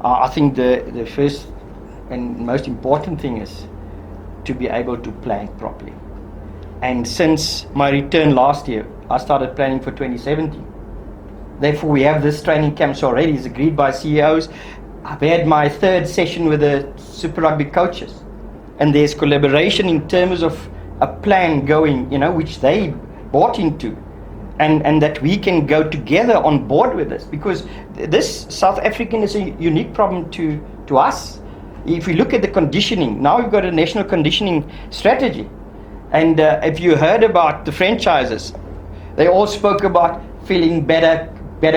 I think the first and most important thing is to be able to plan properly. And since my return last year, I started planning for 2017. Therefore, we have this training camps already. It's agreed by CEOs. I've had my third session with the Super Rugby coaches, and there's collaboration in terms of a plan going, which they bought into, and that we can go together on board with this, because this South African is a unique problem to us. If we look at the conditioning, now we've got a national conditioning strategy, and if you heard about the franchises, they all spoke about feeling better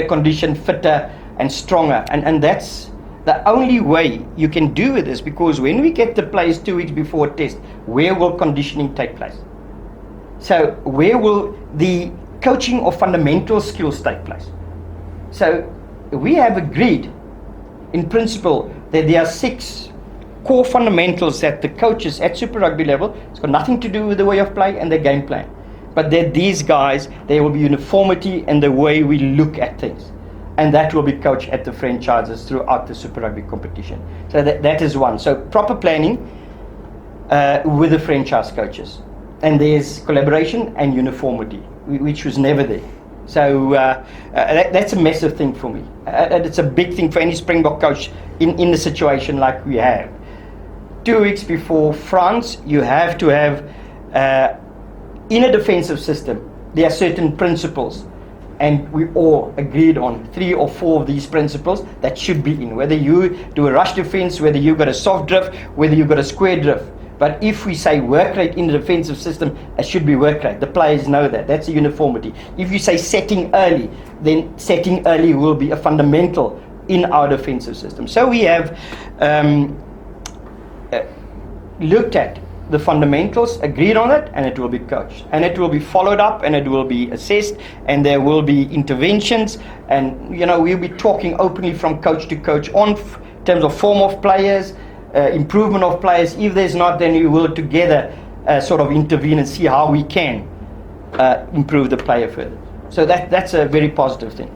conditioned, fitter and stronger, and that's the only way you can do with this, because when we get the players 2 weeks before a test, where will conditioning take place? So where will the coaching of fundamental skills take place? So we have agreed in principle that there are 6 core fundamentals that the coaches at Super Rugby level, it's got nothing to do with the way of play and the game plan, but that these guys, there will be uniformity in the way we look at things, and that will be coached at the franchises throughout the Super Rugby competition. So that is one. So proper planning with the franchise coaches, and there's collaboration and uniformity, which was never there. So that's a massive thing for me. It's a big thing for any Springbok coach in a situation like we have. 2 weeks before France, you have to have, in a defensive system, there are certain principles, and we all agreed on 3 or 4 of these principles that should be in. Whether you do a rush defense, whether you've got a soft drift, whether you've got a square drift. But if we say work rate in the defensive system, it should be work rate. The players know that. That's a uniformity. If you say setting early, then setting early will be a fundamental in our defensive system. So we have looked at the fundamentals, agreed on it, and it will be coached, and it will be followed up, and it will be assessed, and there will be interventions, and we'll be talking openly from coach to coach on terms of form of players, improvement of players. If there's not, then we will together sort of intervene and see how we can improve the player further. So that's a very positive thing.